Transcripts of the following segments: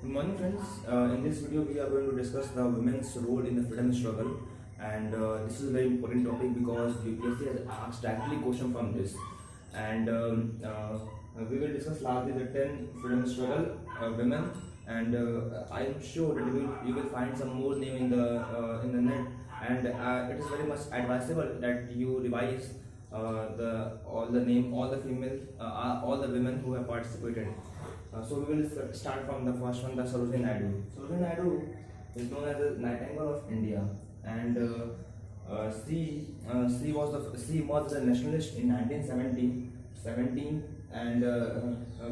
Good morning, friends. In this video, we are going to discuss the women's role in the freedom struggle, and this is a very important topic because UPSC has asked directly question from this, and we will discuss largely the 10 freedom struggle women, and I am sure that you will find some more name in the net, and it is very much advisable that you revise all the female all the women who have participated. So we will start from the first one, the Sarojini Naidu. Sarojini Naidu is known as the Nightingale of India, and she was a nationalist in 1917, and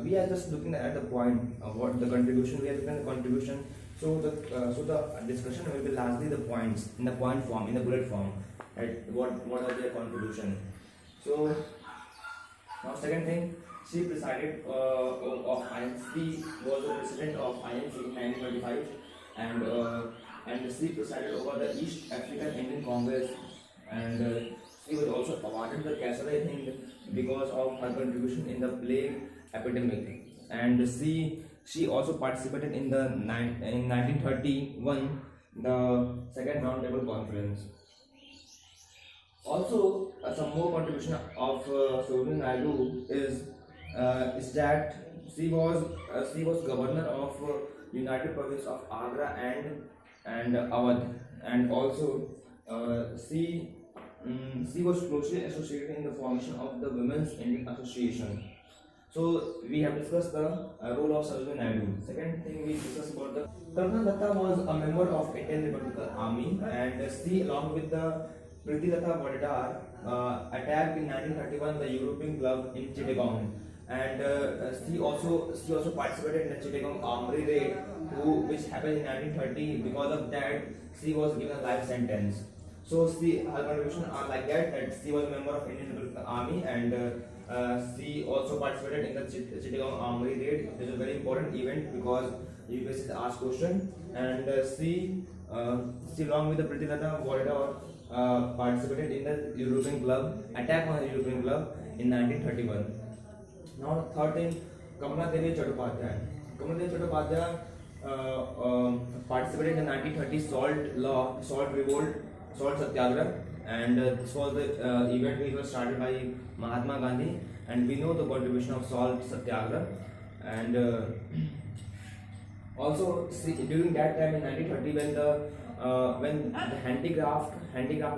we are just looking at the point of what the contribution we are looking at the contribution. So the discussion will be largely the points in the point form, in the bullet form, right? What are their contribution? So now second thing, she presided of INC, was the president of INC in 1925, and she presided over the East African Indian Congress, and she was also awarded the Kasarai Hind because of her contribution in the plague epidemic, and she also participated in 1931 the second roundtable conference. Also, some more contribution of Sarojini Naidu is that she was governor of United Province of Agra and Awadh, and also she was closely associated in the formation of the Women's Indian Association. So we have discussed the role of Sarojini Naidu. Second thing we discussed about the Kalpana Datta was a member of Indian Republican Army, and she along with the Priti Lata Vadadar attacked in 1931 the European club in Chittagong, and she also participated in the Chittagong armory raid, which happened in 1930. Because of that, she was given a life sentence. So her contribution are like that she was a member of Indian Republican Army, and she also participated in the Chittagong armory raid. This is a very important event because UPSC asked question, and she along with the Priti Lata Vadadar participated in the European club attack on the European club in 1931. Now third thing, Kamala Devi Chattopadhyay. Kamala Devi Chattopadhyay participated in the 1930 salt revolt, salt satyagraha, and this was the event which was started by Mahatma Gandhi, and we know the contribution of salt satyagraha, and also during that time in 1930 when the handicraft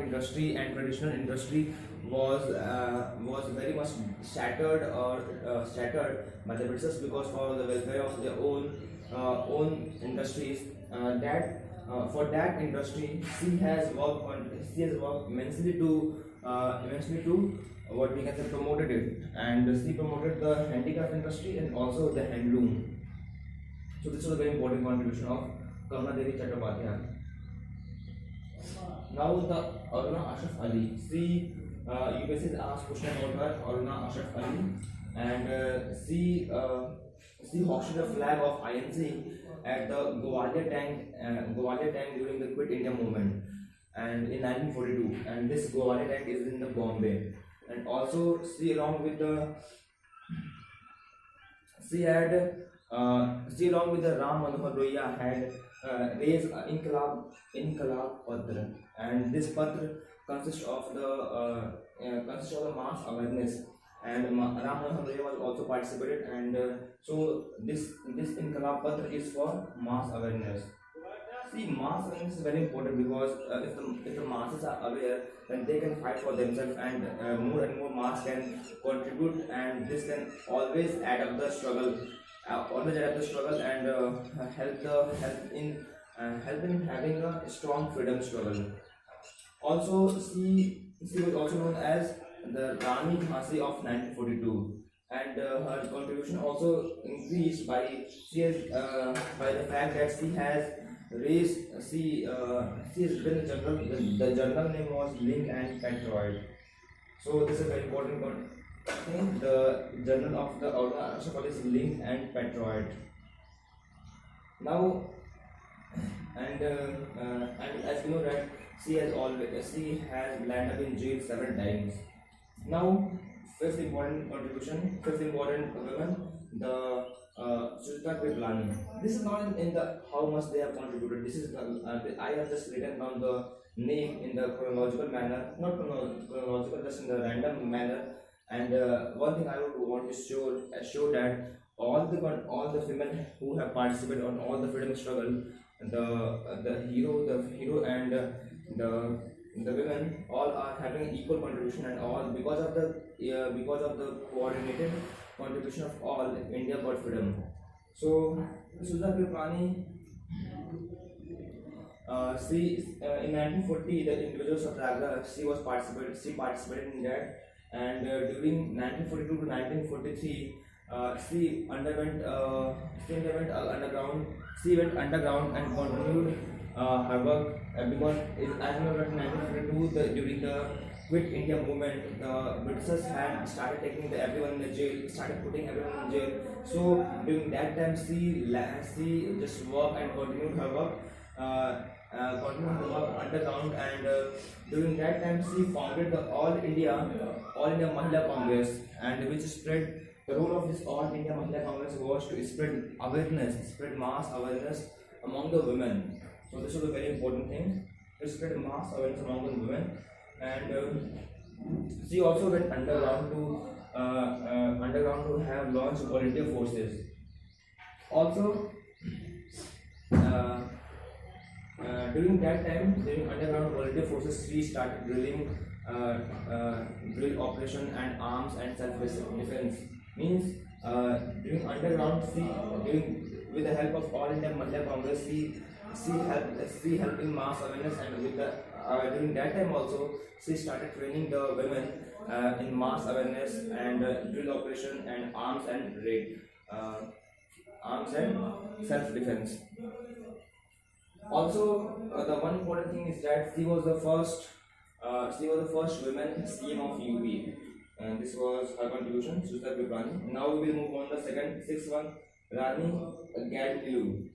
industry and traditional industry was very much shattered by the British because for the welfare of their own industries, for that industry she has worked immensely to what we can say promoted it, and she promoted the handicraft industry and also the handloom. So this was a very important contribution of Kamala Devi Chattopadhyay. Now the Aruna Ashraf Ali. UPSC has asked question about her, Aruna Ashraf Ali, and she hoisted the flag of INC at the Gwalior tank during the Quit India movement, and in 1942. And this Gwalior tank is in the Bombay, and also she along with the Ram Manohar Lohiya had raised Inqilab Patra, and this Patra consists of the mass awareness, and Ram Manohar Lohiya was also participated, and so this Inqilab Patra is for mass awareness. See, mass awareness is very important because if the masses are aware, then they can fight for themselves, and more mass can contribute, and this can always add up the struggle, and help in having a strong freedom struggle. Also, she was also known as the Rani Jhansi of 1942, and her contribution also increased by the fact that she has raised she has written a journal. The journal name was Link and Patriot. So this is a very important thing. The journal of the Aruna Ashraf Ali is Link and Patriot. Now, and as you know that she has landed up in jail several times. Now, fifth important women, the Suchita Kriplani. This is not in the how much they have contributed. This is I have just written down the name in the chronological manner, not chronological, just in the random manner. And one thing I would want to show that all the women who have participated on all the freedom struggle, the hero and the women all are having equal contribution, and all because of the coordinated contribution of all, India got freedom. So Suja Kriplani, in 1940 the individual satyagraha she participated in that, and during 1942 to 1943 underground. She went underground and continued her work because as we know that in 1942 during the Quit India movement, the Britishers had started taking everyone in the jail, started putting everyone in jail. So during that time, she just worked and continued her work. Underground, and during that time she founded the All India Mahila Congress, and which spread the role of this All India Mahila Congress was to spread mass awareness among the women. So this was a very important thing, to spread mass awareness among the women. And she also went underground to have launched volunteer forces. Also, during that time, during underground volunteer forces, she started drill operation and arms and self-defense. Means during underground, with the help of All India Mahila Congress, she helped in mass awareness, and with the during that time also she started training the women in mass awareness and drill operation and arms and self-defense. Also, the one important thing is that she was the first women CM of UP, and this was her contribution, Suchita Kriplani. Now we will move on to the sixth one, Rani Gadnilu.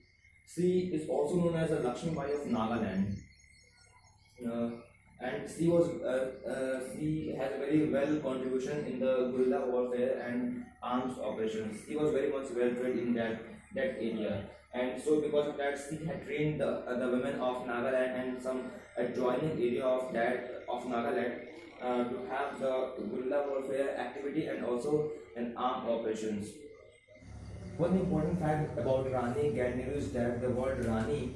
She is also known as the Lakshmi Bai of Nagaland. And she has a very well contribution in the guerrilla warfare and arms operations. She was very much well trained in that area, and so because of that, she had trained the women of Nagaland and some adjoining area of Nagaland to have the guerrilla warfare activity and also an armed operations. One important fact about Rani Gadnilu is that the word Rani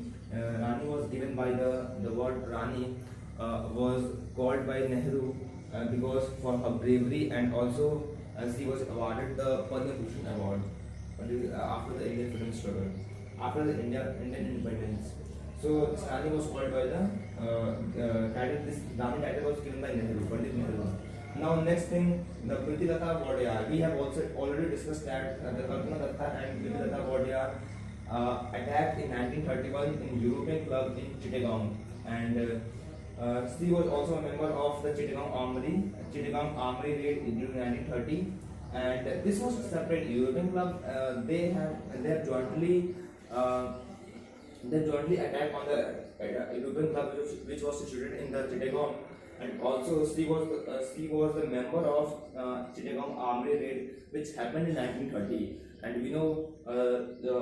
was given by the word Rani was called by Nehru because for her bravery, and also she was awarded the Padma Bhushan award after the Indian freedom struggle, after the Indian independence. So this Rani was called by the title. This Rani title was given by Nehru, Pandit Nehru. Now next thing, the Priti Lata Wadiyar. We have also already discussed that the Kalpana Datta and Priti Lata Wadiyar attacked in 1931 in European club in Chittagong, and she was also a member of the Chittagong Armory raid during 1930. And this was a separate European club. They jointly attacked on the European club which was situated in the Chittagong. And also she was a member of Chittagong Armory raid which happened in 1930. And we know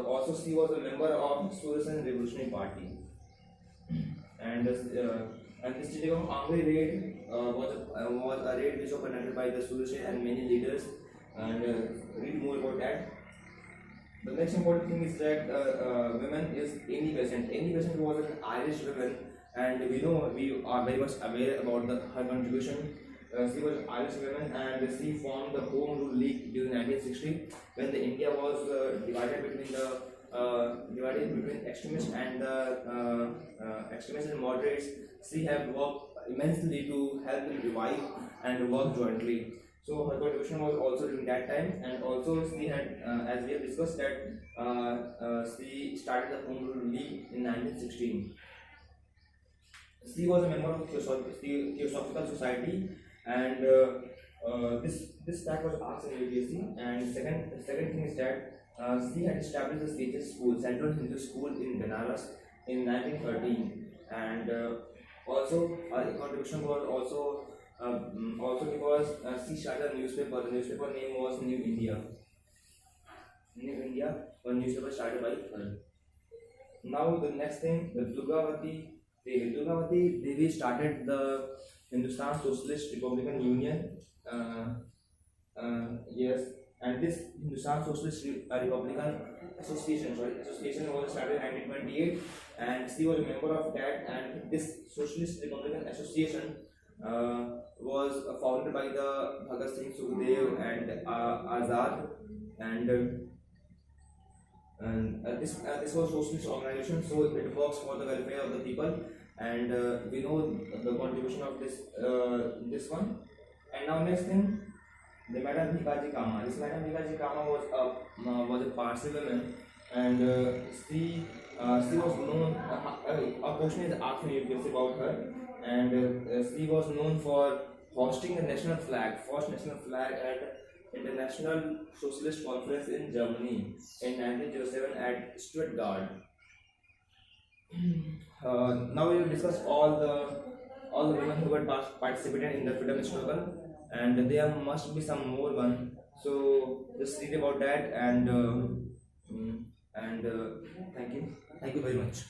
also she was a member of Surya Sen Revolutionary Party. And this Chittagong Armory raid was a raid which was conducted by the Surya Sen and many leaders. And read more about that. The next important thing is that women is Amy Besant. Amy Besant was an Irish woman, and we are very much aware about her contribution. She was an Irish woman, and she formed the Home Rule League during 1960 when the India was divided between extremists and moderates. She have worked immensely to help them revive and work jointly. So her contribution was also during that time, and also she had, as we have discussed, that she started the Home Rule League in 1916. She was a member of the Theosophical Society, and this fact was asked in UPSC. And second thing is that she had established the Sages School, Central Hindu School in Banaras in 1913, and also her contribution was also because she started a newspaper. The newspaper name was New India. in India, one newspaper started by her. Now the next thing, the Durgavati Devi. Durgavati Devi started the Hindustan Socialist Republican Union. Yes, and this Hindustan Socialist Republican Association was started in 1928, and she was a member of that. And this Socialist Republican Association was founded by the Bhagat Singh, Sukhdev, and Azad, and this was socialist organization, so it works for the welfare of the people, and we know the contribution of this one. And now next thing, the Madam Bhikaji Kama. This Madam Bhikaji Kama was a Parsi woman, and she was known. A question is asked me about her, and she was known for hosting the national flag, first national flag at International Socialist Conference in Germany in 1907 at Stuttgart. Now we will discuss all the women who had participated in the freedom struggle, and there must be some more one. So just read about that, and thank you very much.